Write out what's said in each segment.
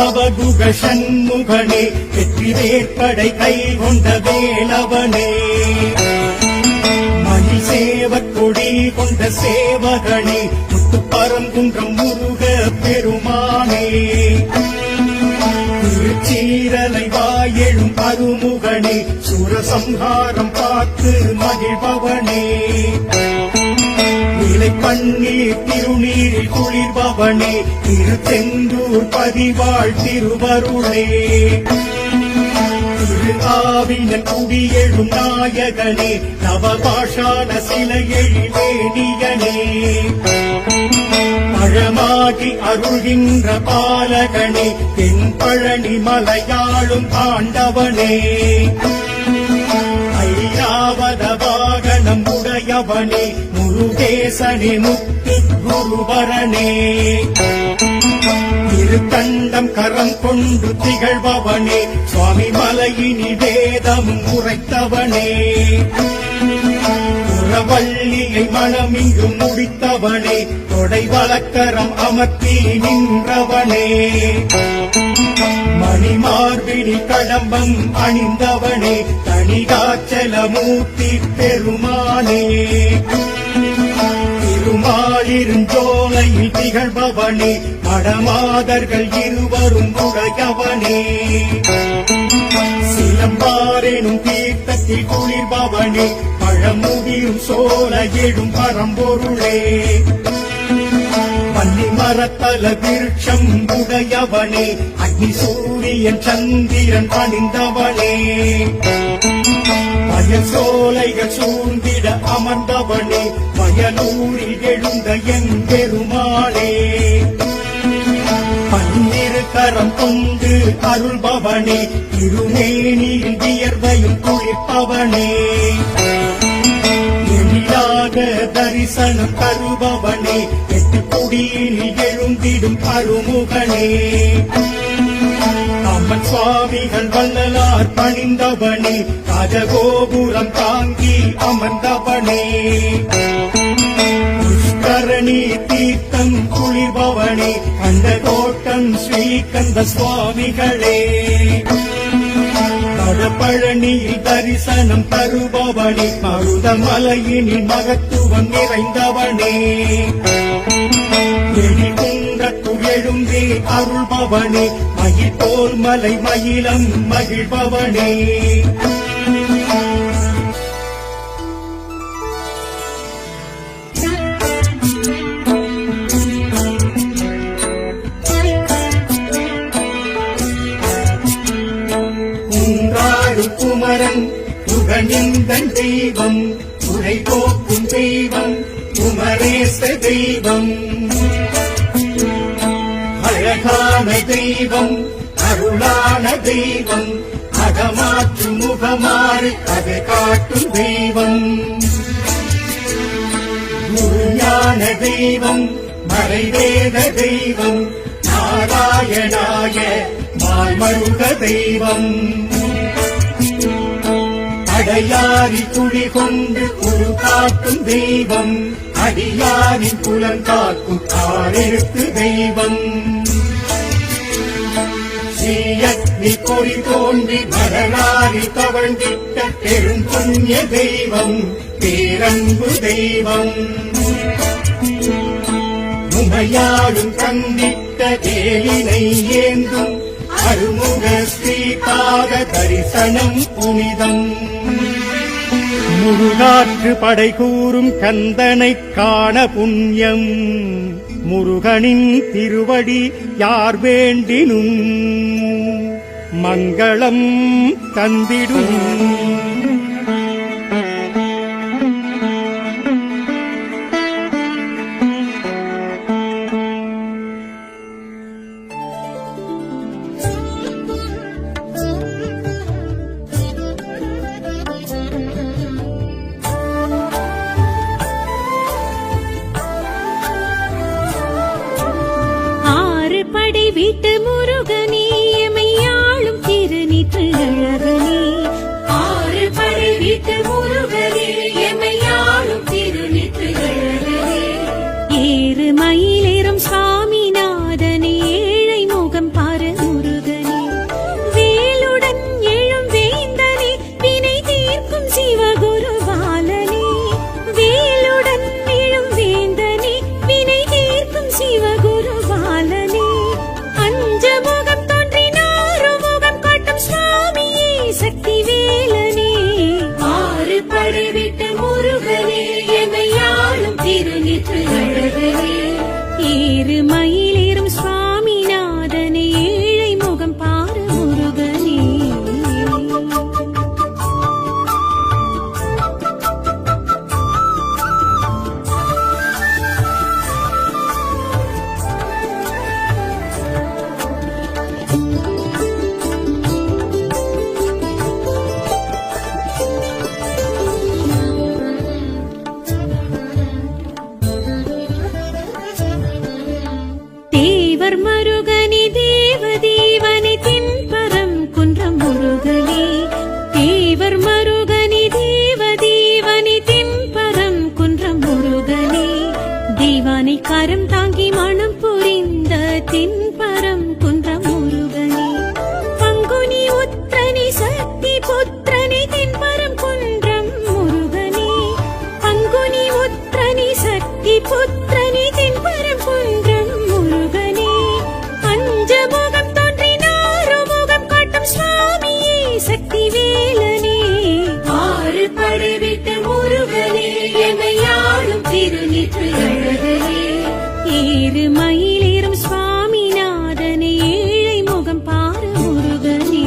பவகுக சண்முகனே வெற்றி வேற்படை கை கொண்ட வேலவனே மணி சேவக்கொடி கொண்ட சேவகனே முத்துப்பரங்குன்றம் முருக பெருமானே திருச்சீரலை வாயெழும் அருமுகனே சூரசம்ஹாரம் பார்த்து மகிழ்பவனே பன்னீர் திருநீரில் குளிர்பவனே திருச்செந்தூர் பதிவாழ் திருவருளே திருஆவினன் குடியெழும் நாயகனே நவபாஷான சிலையெழிலேனியனே பழமாகி அருள்கின்ற பாலகனே தென்பழனி மலையாளும் ஆண்டவனே ஐராவத வாகனம் உடையவனே முருகேசனே முத்து குருவரனே திருக்கண்டம் கரம் கொண்டு திகழ்பவனே சுவாமி மலையினி வேதம் உரைத்தவனே புறவள்ளியை மனமிங்கு முடித்தவனே தொடை வழக்கரம் அமர்த்தி நின்றவனே மணிமார்பினி கடம்பம் அணிந்தவனே தனிகாச்சலமூர்த்தி பெருமானே திருமாலிருஞ்சோலையில் திகழ்பவனே மடமாதர்கள் இருவரும் உடையவனே சிலம்பாரெனும் தீர்த்தத்தில் குளிர்பவனே பழமுதிரும் சோல எழும் பரம்பொருளே பன்னி மரத்தல விருட்சம் உடையவனே அக்னி சூரியன் சந்திரன் பணிந்தவனே வயல் சோலைகள் சூழ்ந்திட அமர்ந்தவனே வயலூரில் எழுந்த என் பெருமாளே பன்னிரு கரம் கொண்டு அருள்பவனே திருமேனியில் வியர்வையும் குளிர்ப்பவனே எளிதாக தரிசனம் தருபவனே எட்டு குடியில் எழுந்திடும் அருமுகனே அம்மன் சுவாமிகள் வள்ளலார் பணிந்தவனே ராஜகோபுரம் தாங்கி அமர்ந்தவனே புஷ்கரணி தீர்த்தம் குளிர்பவனே கண்ட கோட்டம் ஸ்ரீகந்த சுவாமிகளே பழனியில் தரிசனம் தருபவனே மருதமலையினில் மகத்துவம் நிறைந்தவனே எழிகுன்றத்துள் எழுந்தே அருள்பவனே மயில் போல் மலை மயிலம் மகிழ்பவனே குமரன் புகழிந்தன் தெய்வம் உரை போக்கும் தெய்வம் குமரேச தெய்வம் அழகான தெய்வம் அருளான தெய்வம் அகமாற்று முகமாறு அதை காட்டும் தெய்வம் குருஞான தெய்வம் மறைவேத தெய்வம் நாராயணாய மால்மருக தெய்வம் அடையாரி துளி கொண்டு ஒரு காட்டும் தெய்வம் அடியாரின் புலன் காக்கும் ஆரெழுத்து தெய்வம் ஸ்ரீயக்னி பொறி தோன்றி மரணாரி தவழ்ந்திட்ட பெரும் புண்ணிய தெய்வம் பேரன்பு தெய்வம் உமையாடும் கண்டிட்ட தேலினை ஏந்தும் அருமுக ஸ்ரீபாத தரிசனம் புனிதம் முருகாற்று படை கூறும் கந்தனை காண புண்ணியம் முருகனின் திருவடி யார் வேண்டினும் மங்களம் தந்திடும் வீட்டு முருகனே எமையாளும் திருநீற்று அழகனே படைவிட்ட முருகனே எமையாளும் திருநீற்று அழகனே ஏறு மயிலேறும் சுவாமிநாதனே ஏழை முகம் பாரு முருகனே தேவர் மருகனே தேவதேவனே தென்பரம் குன்றம் முருகனே தேவர் மருகனே தேவதேவனே தென்பரம் குன்றம் முருகனே தேவானை கரம் தாங்கி மனம் புரிந்த தென்பரம் குன்றம் முருகனே பங்குனி உத்திரனே சக்தி புத்திரனே தென்பரம் குன்றம் முருகனே பங்குனி உத்திரனே சக்தி புத்திரனே தென்பரம் குன்றம் முருகனே பஞ்சமுகம் தோன்றினார் முகம் காட்டும் சுவாமியே சக்தி வேலனே ஆறு படைவிட்ட முருகனே எமையாளும் திருநீற்று அழகனே ஏறு மயிலேறும் சுவாமிநாதனே ஏழை முகம் பாரு முருகனே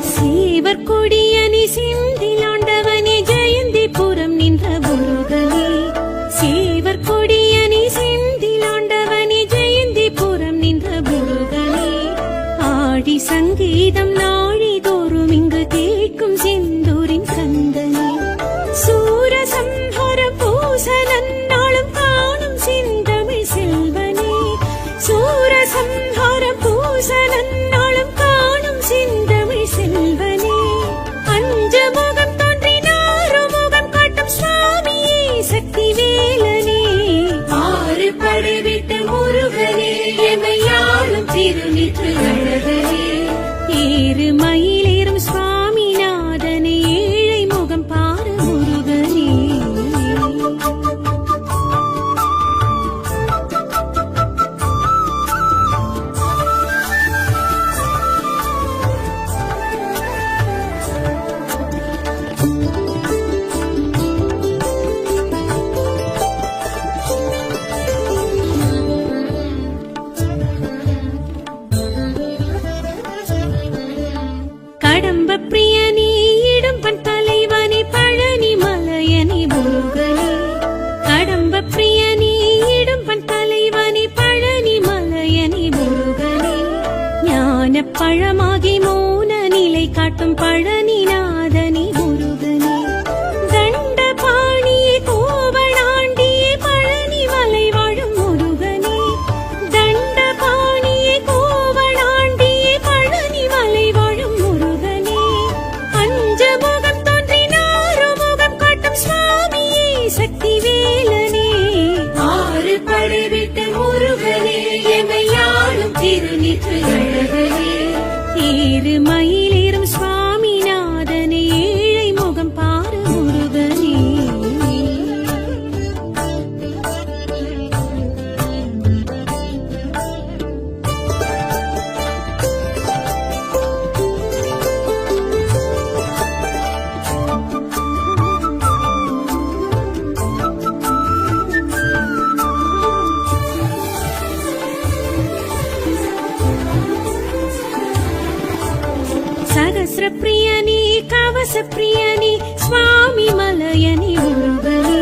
சேவர் கொடியனி செந்திலாண்டவனே ஜெயந்திபுரம் நின்ற முருகனே சேவர் கொடியனி செந்திலாண்டவனே ஜெயந்திபுரம் நின்ற முருகனே ஆடி சங்கீதம் நாழிதோறும் இங்கு கேட்கும் செந்தூரின் கந்தனே சூரசம்ஹார பூசலன் நாளும் காணும் செந்தமிழ் செல்வனே சூரசம்ஹார பூசலன் நாளும் காணும் செந்தமிழ் செல்வனே பஞ்சமுகம் தோன்றினார் முகம் காட்டும் சுவாமியே சக்தி வேலனே ஆறு படைவிட்ட முருகனே எமையாளும் திருநீற்று அழகனே ஏறு மயிலேறும் சுவாமிநாதனே ஏழை முகம் பாரு முருகனே கடம்ப பிரியனே இடும்பன் தலைவனே பழனி மலையனே முருகனே கடம்ப பிரியனே இடும்பன் தலைவனே பழனி மலையனே முருகனே ஞான பழமாகி மௌன நிலை காட்டும் பழனிநாதனே முருகனே தண்ட பாணியே கோவணாண்டியே பழனி மலை வாழும் முருகனே தண்ட பாணியே கோவணாண்டியே பழனி மலை வாழும் முருகனே பஞ்சமுகம் தோன்றினார் முகம் காட்டும் சுவாமியே சக்தி வேலனே ஆறு படைவிட்ட முருகனே எமையாளும் திருநீற்று அழகனே ஏறு மயிலேறும் சுவாமிநாதனே ஏழை முகம் பாரு முருகனே சகஸ்ர பிரியனே கவச பிரியனே சுவாமி மலையனே முருகனே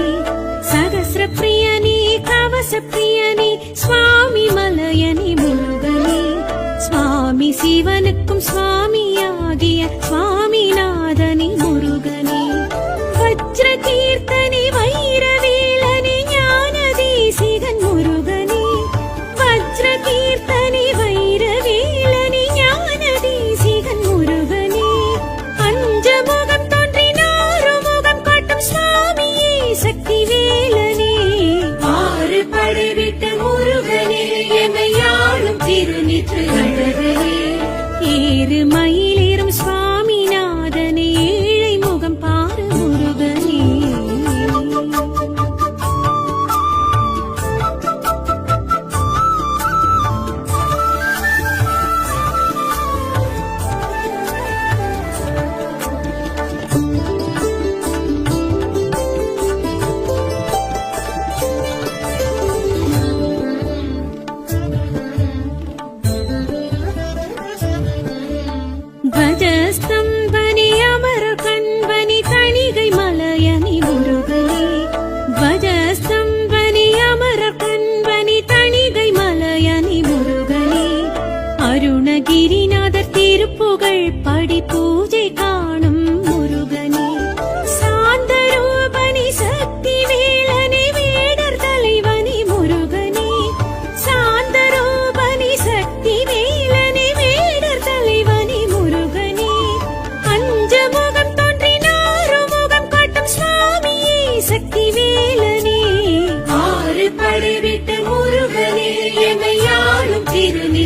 சகஸ்ர பிரியனே கவச பிரியனே சுவாமி மலையனே முருகனே சுவாமி சிவனுக்கும் சுவாமியாகிய சுவாமிநாதனே முருகனே வஜ்ர கீர்த்தனே வைரவேலனே ஞான தேசிகன் முருகனே வஜ்ர கீர்த்தனே வைரவேலனே ஞான தேசிகன் முருகனே பஞ்சமுகம் தோன்றினார் முகம் காட்டும் சுவாமியே சக்தி வேலனே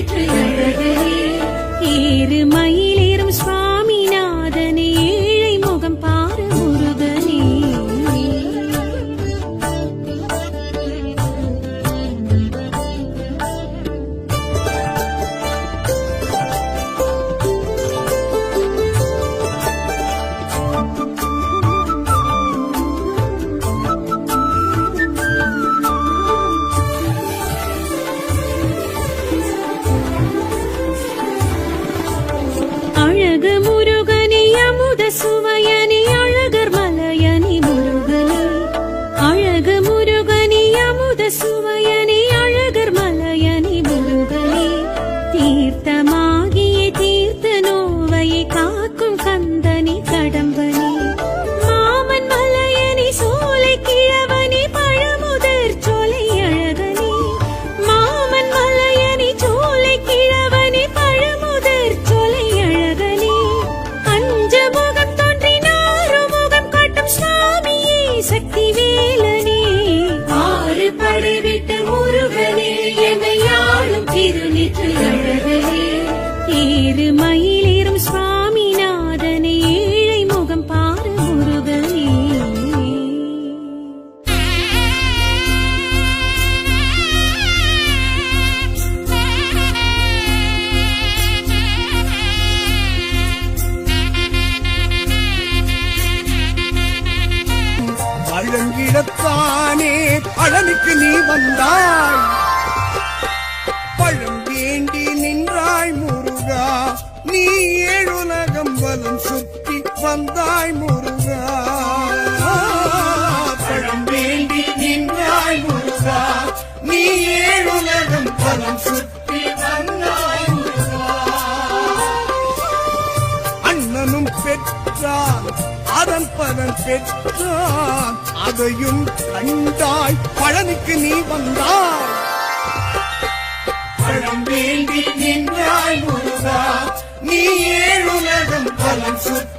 திருநீற்று அழகனே ஏறு மயிலேறும் சுவாமிநாதனே ஏழை முகம் பாரு முருகனே அழகு முருகனே அமுத சுவையனே அழகர் மலையனே முருகனே அழகு முருகனே அமுத சுவையனே அழகர் மலையனே முருகனே தீர்த்தமாகிய தீர்த்த நோவையை காக்கும் கந்தனே கடம்பனே மாமன் மலையனே சோலை கிழவனே பழமுதற் சோலை அழகனே மாமன் மலையனே சோலை கிழவனே பழமுதற் சோலை அழகனே அஞ்சமுகம் தோன்றினாறு முகம் காட்டும் சுவாமியே சக்தி வேலனே ஆறு படை விட்ட முருகனே எமையாளும் திருநீற்று அழகனே ஏறு மயிலேறும் சுவாமிநாதனே ஏழை முகம் பாரு முருகனே பழங்கிடத்தானே பழனிக்கு நீ வந்தாய் பழம் வேண்டி நின்றாய் முருகா நீ ஏழுலகம் வலம் சுற்றி வந்தாய் முருகா பழம் வேண்டி நின்றாய் முருகா நீ ஏழுலகம் வலம் சுற்றி வந்தாய் முருகா அண்ணனும் பெற்றான் அதன் பலன் பெற்றான் அதையும் கண்டாய் பழனிக்கு நீ வந்தாய் பழம் வேண்டி நின்றாய் முருகா நீ ஏழுலகம் பலன் சுற்றி